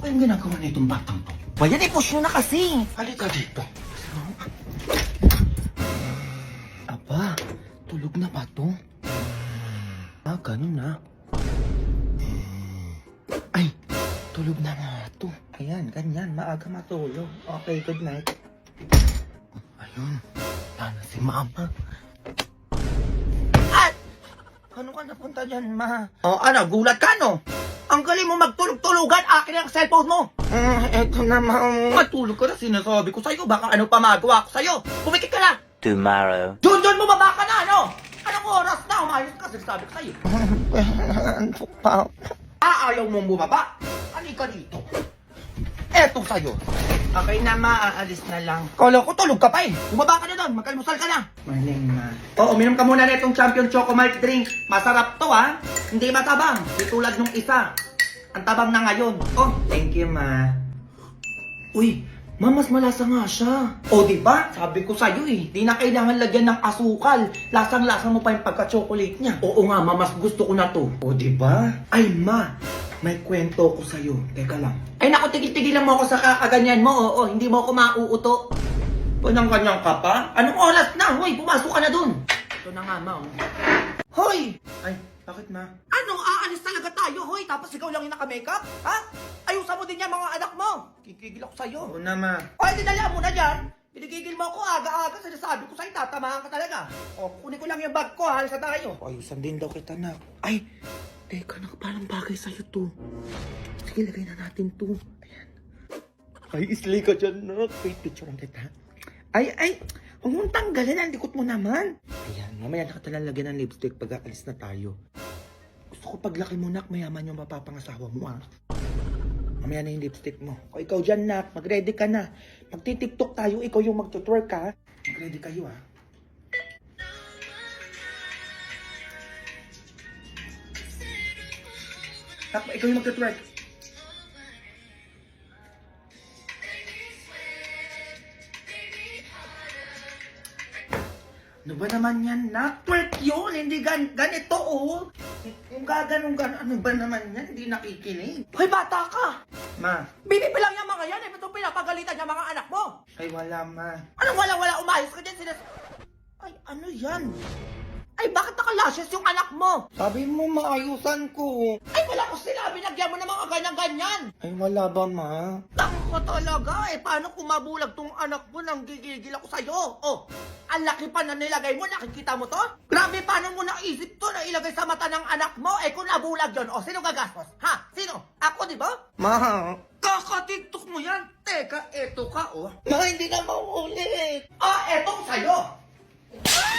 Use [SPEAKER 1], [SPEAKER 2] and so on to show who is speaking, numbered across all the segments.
[SPEAKER 1] Ano yung ginagawa na itong batang to?
[SPEAKER 2] Bayan, i-push nyo na kasi.
[SPEAKER 1] Halika dito.
[SPEAKER 2] Aba, tulog na ba to? Ganun na. Ay, tulog na nga to. Ayan, ganyan, maaga matulog. Okay, good night. Ayun, sana si mama. At! Ano ka napunta dyan, ma?
[SPEAKER 1] Ano, gulat ka, no? Ang galing mo magtulog-tulugan, akin ang cellphone mo!
[SPEAKER 2] Eto na, ma.
[SPEAKER 1] Matulog ka na, sinasabi ko sa'yo, baka ano pa magawa ko sa'yo! Pumikit ka na!
[SPEAKER 3] Tomorrow.
[SPEAKER 1] Junjun, bumaba ka na, ano? Anong oras na? Umayos ka, sinasabi ko sa'yo.
[SPEAKER 2] Antok pa.
[SPEAKER 1] Ayaw mong bumaba? Halika dito. Eto sa'yo.
[SPEAKER 2] Okay na, ma. Aalis na lang.
[SPEAKER 1] Kala ko tulog ka pa eh. Bumaba ka na doon, magkalmusal ka na.
[SPEAKER 2] Morning, ma.
[SPEAKER 1] Oo, uminom ka muna na itong Champion Choco Malt Drink. Masarap to, ha? Hindi matabang. Di tulad nung isa. Ang tabang na ngayon. Oh,
[SPEAKER 2] Thank you, ma.
[SPEAKER 1] uy, mas malasa nga siya. O, di ba? Sabi ko sa'yo eh. Di na kailangan lagyan ng asukal. Lasang-lasa mo pa yung pagka-chocolate niya. Oo nga, ma, mas gusto ko na to. O, di ba? Ay, ma, may kwento ko sa'yo. Teka lang. Ay, naku, tigil-tigilan mo ako sa kakaganyan mo. Oo, hindi mo ako mauuto. Kanyang-kanyang ka pa? Anong oras na? Hoy, pumasok ka na dun. Ito na nga, ma. Oh. Hoy!
[SPEAKER 2] Ay, bakit, ma?
[SPEAKER 1] Ano? Aalis talaga tayo, hoy? Tapos ikaw lang yung naka-makeup? Ha? Ayusan mo din yan, mga anak mo. Kikigil ako sa'yo.
[SPEAKER 2] Oo na, ma.
[SPEAKER 1] O, hindi dala mo na dyan. Pinigigil mo ako aga-aga. Sinasabi ko sa'yo, tatamahan ka talaga. O, kunin ko lang yung bag ko, halis na tayo.
[SPEAKER 2] Ayusan din daw kita, na. Ay, teka na, parang bagay sa'yo to. Sige, lagay na natin to. Ayan. Ay, islay ka dyan, nak. Wait, picturean kita. Ay, huwag mong tanggalin. Ang likot mo naman. Ayan, mamaya nakatalang lagyan ng lipstick pag aalis na tayo. Gusto ko paglaki mo, nak, mayaman yung mapapangasawa mo, ah. Mamaya na yung lipstick mo. O ikaw dyan, nak, mag-ready ka na. Magti-tiktok tayo, ikaw yung mag-twerk, ha. Mag-ready kayo, ha. Nak, ikaw yung mag-twerk. Ano ba naman yan, nak? Twerk yun, hindi ganito, oh. Yung gaganong ano ba naman yan? Hindi nakikinig. Hoy, bata ka! Ma,
[SPEAKER 1] Binibilang yung mga yan, eh. Ba't pinapagalitan yung mga anak mo?
[SPEAKER 2] ay wala, ma.
[SPEAKER 1] Anong wala-wala? Umayos ka dyan, Ay, ano yan? Ay, bakit nakalashes yung anak mo?
[SPEAKER 2] Sabi mo maayusan ko.
[SPEAKER 1] Ay, wala ko sinabi, lagyan mo ng mga ganyan-ganyan.
[SPEAKER 2] Ay wala ba, ma?
[SPEAKER 1] Tangko talaga, eh. Paano kung mabulag tong anak mo nang gigigil ako sa'yo? Oh, ang laki pa na nilagay mo, nakikita mo to? Grabe, paano mo naisip to na ilagay sa mata ng anak mo? Eh, kung nabulag yun, oh, sino gagastos? Ha? Sino? Ako, di ba?
[SPEAKER 2] Ma,
[SPEAKER 1] Kaka-tiktok mo yan. Teka, eto ka, oh.
[SPEAKER 2] ma, hindi na maulit.
[SPEAKER 1] Etong sa'yo.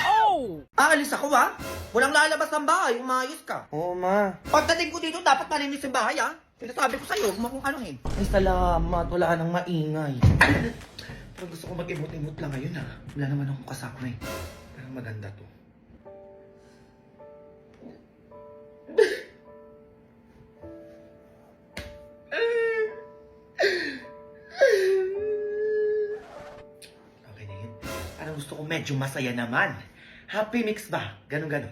[SPEAKER 1] Oh! Aalis ako, ha? Walang lalabas ng bahay, umayos ka.
[SPEAKER 2] Oo, ma.
[SPEAKER 1] Pagdating ko dito, dapat malinis yung bahay, ha? Sinasabi ko sa'yo, kung ano eh.
[SPEAKER 2] Ay, salamat. Wala ka nang maingay. Pero gusto ko mag-imot-imot lang ngayon, ha. Wala naman akong kasama, eh. Pero maganda to. Okay na yun. Parang gusto ko medyo masaya naman. Happy mix ba? Ganon-ganon.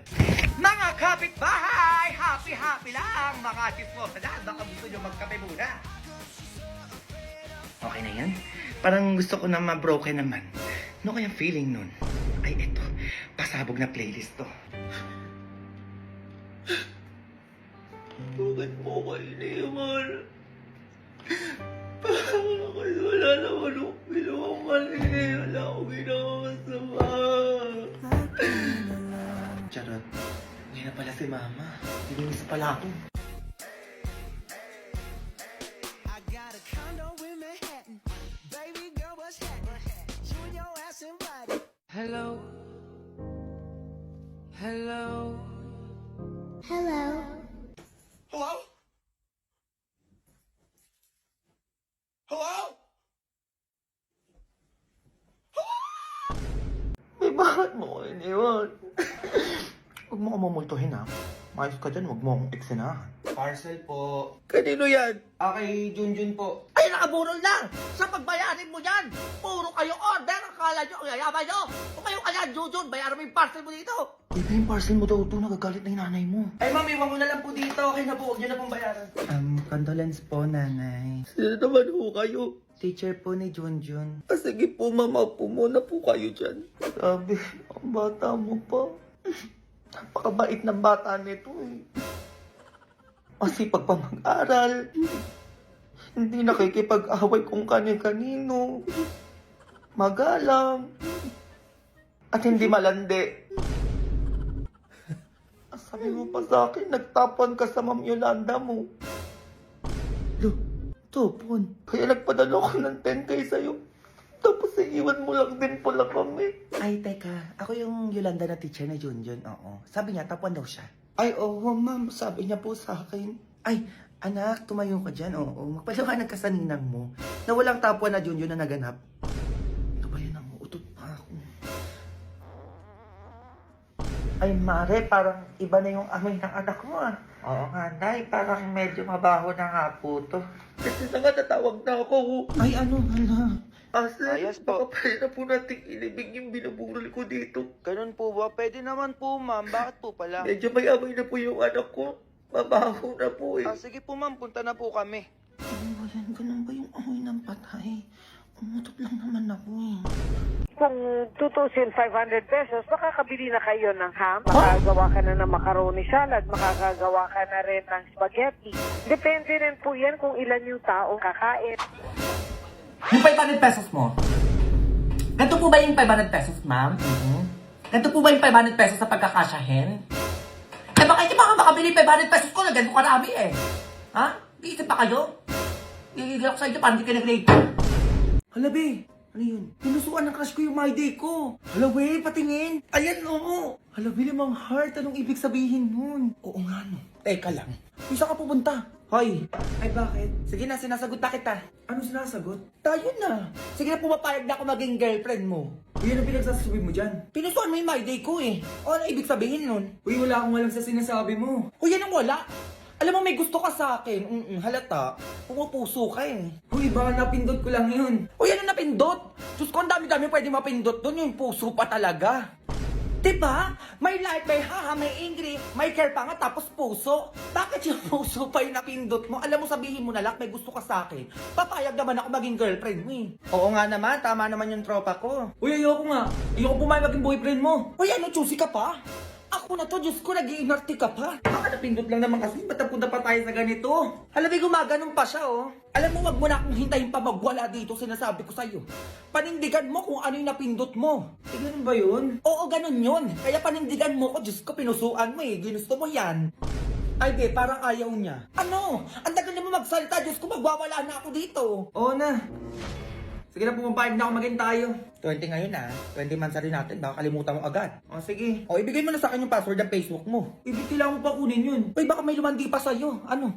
[SPEAKER 1] Mga kapitbahay! Happy-happy lang! Mga chismosa dyan, baka gusto nyo magkape muna.
[SPEAKER 2] Okay na yan? Parang gusto ko na ma-broken naman. Ano kayang feeling nun? Ay, eto. Pasabog na playlist to. Bakit mo ko iniwan? Bakit wala naman akong ginawang mali? Wala akong ginawang masama. Charot. Hindi na pala si Mama. Ilinis pala ako.
[SPEAKER 3] Hello. Hello.
[SPEAKER 4] Hello.
[SPEAKER 1] Hello? Hello?
[SPEAKER 2] Eh, bakit mo ko iniwan? Huwag mo ko mamultuhin, ha? Mayos ka dyan, huwag mo akong eksinahan.
[SPEAKER 1] Parcel po.
[SPEAKER 2] Kanino yan?
[SPEAKER 1] Kay Junjun po.
[SPEAKER 2] Ay,
[SPEAKER 1] kayo nakaburol lang. Sa pagbayarin mo yan. Puro kayo order. Akala nyo, ang yayaman nyo. Kung kayo kaya, Jujun, bayaran mo yung parcel mo dito.
[SPEAKER 2] Ito yung parcel mo daw ito, nagagalit na yung nanay mo.
[SPEAKER 1] Ay, ma'am, iwan mo na lang po dito. Okay na po, huwag nyo na pong bayaran.
[SPEAKER 2] Condolence po, nanay.
[SPEAKER 1] Sino naman ho kayo?
[SPEAKER 2] Teacher po ni Junjun.
[SPEAKER 1] Sige po, mama po muna po kayo dyan.
[SPEAKER 2] Sabi, ang bata mo pa. Napakabait ng bata nito eh. Masipag pa mag-aral. Hindi nakikipag-away kung kani-kanino. Magalang. At hindi malandi. Sabi mo pa sa akin, nagtapon ka sa Ma'am Yolanda mo. Lo, topon. Kaya nagpadala ko ng 10K sa'yo. Tapos iiwan mo lang din pala kami. Ay, teka. Ako yung Yolanda na teacher ni Junjun, oo. Sabi niya, tapuan daw siya. Ay, oo, ma'am. Sabi niya po sa akin. Ay, anak, tumayo ka dyan, oo. Magpaliwanag ka sa ninang mo na walang tapuan na Junjun na naganap. Ano ba yun ang utot pa ako? Ay, Mare, parang iba na yung amoy ng anak mo, ah. Oo nga, Nay. Parang medyo mabaho na nga po to. Kasi na nga natawag na ako. Ay, ano, hala.
[SPEAKER 3] Ayos po.
[SPEAKER 2] Baka pwede na po nating ilibig yung binuburol ko dito.
[SPEAKER 3] Ganun po ba? Pwede naman po, ma'am. Bakit po pala?
[SPEAKER 2] Medyo may amoy na po yung anak ko. Mabaho na po eh.
[SPEAKER 3] Sige po, ma'am. Punta na po kami.
[SPEAKER 2] Ano ba yan? Ganun ba yung amoy ng patay? Umutot lang naman ako eh.
[SPEAKER 5] Kung tutusin 500 pesos, makakabili na kayo ng ham, makagawa ka na ng macaroni salad, makakagawa ka na rin ng spaghetti. Depende rin po yan kung ilan yung tao kakain.
[SPEAKER 1] Yung 500 pesos mo? Ganito po ba yung 500 pesos, ma'am? Ganito po ba yung 500 pesos sa pagkakasyahin? Eh baka hindi baka makabili 500 pesos ko na ganito karami eh. Ha? Iisip pa kayo? Iigil ako sa inyo, parang hindi ka nag-late. Hala, be. Ano yun? Pinusuan ng crush ko yung my day ko. Hala, we, patingin. Ayan, oo. Hala, be, limang heart. Anong ibig sabihin nun? Oo nga, no. Teka lang. Isa ka pupunta. Hoy. Ay, bakit? Sige na, sinasagot na kita. Ano sinasagot? Tayo na. Sige na, pumapayag na ako maging girlfriend mo. Uy, ano pinagsasabi mo dyan? Pinusuan mo yung my day ko eh. O, ano ibig sabihin nun? Uy, wala akong alam sa sinasabi mo. Uy, anong wala? Alam mo, may gusto ka sa akin. Halata. Pumupuso ka eh. Uy, baka napindot ko lang yun. Uy, ano napindot? Diyos ko, ang dami-dami pwede mapindot doon. Yung puso pa talaga. Diba? May light, may haha, may angry, may care pa nga, tapos puso. Bakit yung puso pa yung napindot mo? Alam mo, sabihin mo na lang, may gusto ka sa akin. Papayag naman ako maging girlfriend mo eh. Oo nga naman, tama naman yung tropa ko. Uy, ayoko nga. Ayoko pumayag maging boyfriend mo. Uy, ano, choosy ka pa? Ako na to, Diyos ko, nag-iinarte ka pa. Baka napindot lang naman kasi, ba't napunta pa tayo sa ganito? Alam mo, gumaganon pa siya, oh. Alam mo, wag mo na akong hintayin pa magwala dito, sinasabi ko sa'yo. Panindigan mo kung ano yung napindot mo. Eh, ganun ba yun? Oo, ganun yun. Kaya panindigan mo ko, Diyos ko, pinusuan mo eh. Ginusto mo yan. Ay, be, parang ayaw niya. Ano? Ang tagal na mo magsalita, Diyos ko, magwawala na ako dito. Oo na. Sige na, pumapayag na ako maging tayo. 20 ngayon ah. 20 months na rin natin. Baka kalimutan mo agad. O sige. O ibigay mo na sa akin yung password ng Facebook mo. Ibig kailangan mo pa kunin yun. Uy, baka may lumandi pa sa'yo. Ano?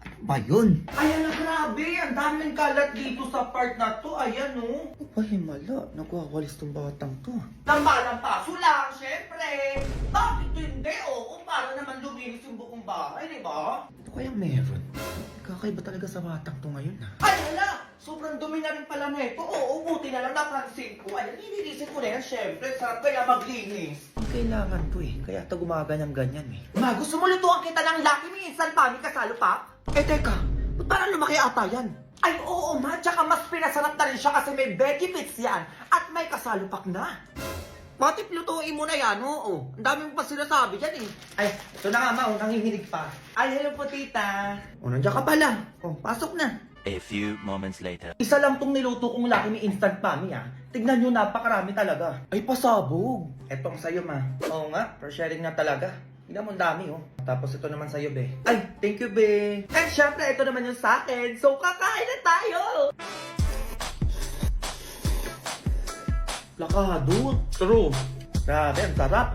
[SPEAKER 1] Ano ba yun? Ayan na, grabe. Ang daming kalat dito sa part na to. Ayan oh. Ay, mala. Nagwawalis tong batang to. Nang paso lang, syempre. Bakit hindi? Oo, para naman luminis yung buong bahay, di ba? Ito kayang meron. Kakaiba talaga sa batang to ngayon ha. Ay, hala! Sobrang dumi na rin pala nito. Oo, buti na lang napansin ko. Ay, nililisin ko na yan, syempre. Sarap kaya maglinis. Kailangan to eh. Kaya ito gumaganyang-ganyan eh. Ma, gusto mo lutuan kita ng Lucky Me Instant Pami kasalo pa? Eh, teka. Ba't parang lumaki ata yan? Ay, oo ma. Tsaka mas pinasarap na rin siya kasi may benefits yan. At may kasalupak na. Batip lutuin mo na yan, oo. Ang dami mo pa sinasabi dyan eh. Ay, ito na nga ma, nangihinig pa. Ay, hello po tita. O, nandiyan ka pala. O, pasok na.
[SPEAKER 3] A few moments later.
[SPEAKER 1] Isa lang tong niluto kong Lucky Me Instant Pami ah. Tignan nyo, napakarami talaga. Ay, pasabog. Eto ang sayo ma. Oo nga, for sharing na talaga. Tignan mo, ang dami oh. Tapos ito naman sa'yo, be. Ay, thank you, be. And syempre, ito naman yung sa akin. So, kakain na tayo! Lakado. True. Grabe, ang sarap.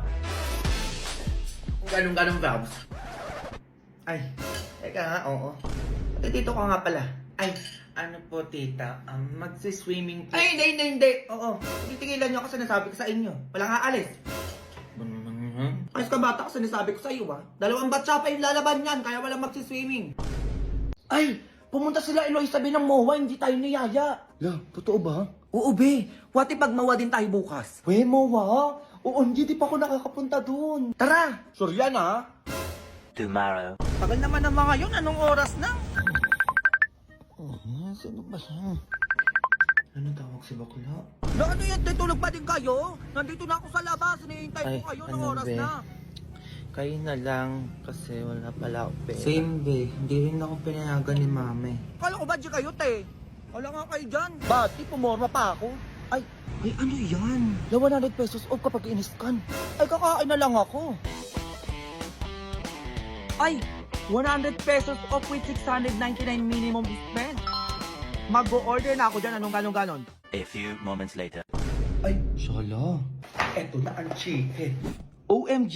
[SPEAKER 1] Ganong-ganong vibes. Ay, teka nga, oo. Pati dito ka nga pala. Ay, ano po tita, magsi-swimming po. Ay, hindi. Oo, titigilan niyo ako sinasabi ko sa inyo. Wala nga alis. Ayos ka bata ko sinasabi ko sa iyo ah. 2 batsa pa yung lalaban niyan, kaya walang magsi-swimming. Ay, Pumunta sila Eloy sabi ng MOA, hindi tayo niyaya.
[SPEAKER 2] La, totoo ba?
[SPEAKER 1] Oo, be. What if pag mawa din tayo bukas?
[SPEAKER 2] We, Mowa. Oo, hindi pa ako nakakapunta dun.
[SPEAKER 1] Tara!
[SPEAKER 2] Sure yan, ha?
[SPEAKER 3] Tomorrow.
[SPEAKER 1] Tagal naman ng mga yun. Anong oras na?
[SPEAKER 2] Oh, sino ba siya? Ano tawag si Bakla?
[SPEAKER 1] Na ano yan? Tulog pa din kayo? Nandito na ako sa labas. Hinihintay ko kayo ng oras
[SPEAKER 2] be?
[SPEAKER 1] na.
[SPEAKER 2] Kayo na lang kasi wala pala ako pera.
[SPEAKER 1] Same, be. Hindi rin ako pinayagan ni mami. Kala ko ba di kayo, te? Wala nga kayo dyan.
[SPEAKER 2] Ba't? Di pumorma pa ako?
[SPEAKER 1] Ay, ano yan?
[SPEAKER 2] Na 100 pesos off kapag in-scan.
[SPEAKER 1] Ay, kakain na lang ako. Ay, 100 pesos off with 699 minimum spend. Mag-o-order na ako dyan. Anong ganon?
[SPEAKER 3] A few moments later.
[SPEAKER 2] Ay, shala.
[SPEAKER 1] Eto na ang chicken.
[SPEAKER 2] OMG!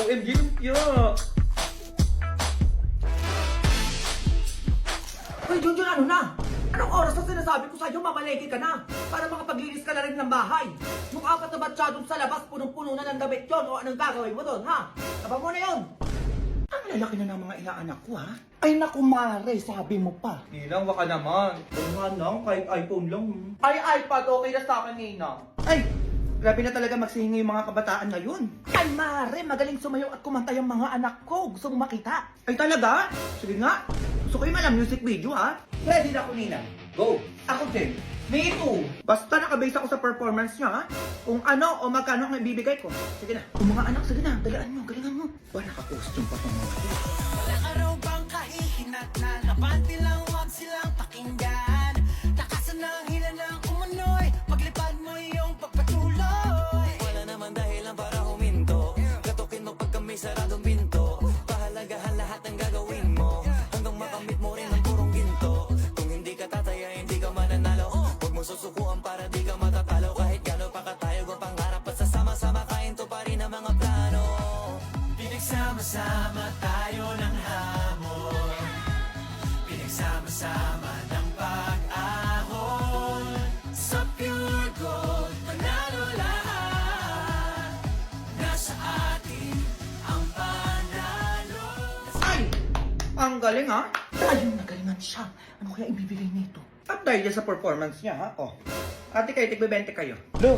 [SPEAKER 2] OMG, lumpia!
[SPEAKER 1] Hoy, Junjun, ano na? Anong oras na sinasabi ko sa'yo, mamalengke ka na? Para makapaglinis ka na rin ng bahay. Mukha ka tabatsa dun sa labas, punong-puno na ng damit yun. O anong gagawin mo dun, ha? Taba mo na yun. Ang lalaki na ng mga inaanak ko, ha?
[SPEAKER 2] Ay, naku, Mare, sabi mo pa.
[SPEAKER 1] Ninang, baka naman.
[SPEAKER 2] Oo nga lang, kahit iPhone lang.
[SPEAKER 1] Ay, iPad, okay na sa akin, Ninang. Ay, grabe na talaga magsihingi yung mga kabataan ngayon. Ay, Mare, magaling sumayaw at kumanta yung mga anak ko. Gusto mong makita? Ay, talaga? Sige nga. Gusto ko yung malang music video, ha? Ready na ako, Ninang. Go! Ako din. Me too. Basta nakabase ako sa performance niya, ha? Kung ano o magkano ang ibibigay ko. Sige na. O mga anak, sige na. Galaan mo, galingan mo. Ba, naka-costume pa itong mga to.
[SPEAKER 6] Walang araw bang kahihinat na Labante lang, huwag silang pakinggan Takasan ng hila ng umunoy Paglipad mo iyong pagpatuloy Wala naman dahilan para huminto Gatukin mo pagka may saradong pinto Pahalagahan lahat ng gagawin mo Hanggang makamit mo rin ang purong ginto Kung hindi ka tataya, hindi ka mananalo Huwag mo susukuan para di ka matatalo Kahit gano'n pa katayog ang pangarap At sasama-sama kainto pa rin ang mga plano Pinagsama-sama tayo ng hamon Pinagsama-sama ng pag-ahon Sa pure gold, panalo lahat Nasa atin ang panalo
[SPEAKER 1] Ay! Ang galing, ha?
[SPEAKER 2] Ayun, nagalingan siya. Ano kaya ibibigay nito?
[SPEAKER 1] At dahil dyan sa performance niya, ha? Oh. Ate kayo, tigbe-20 kayo.
[SPEAKER 2] Lo,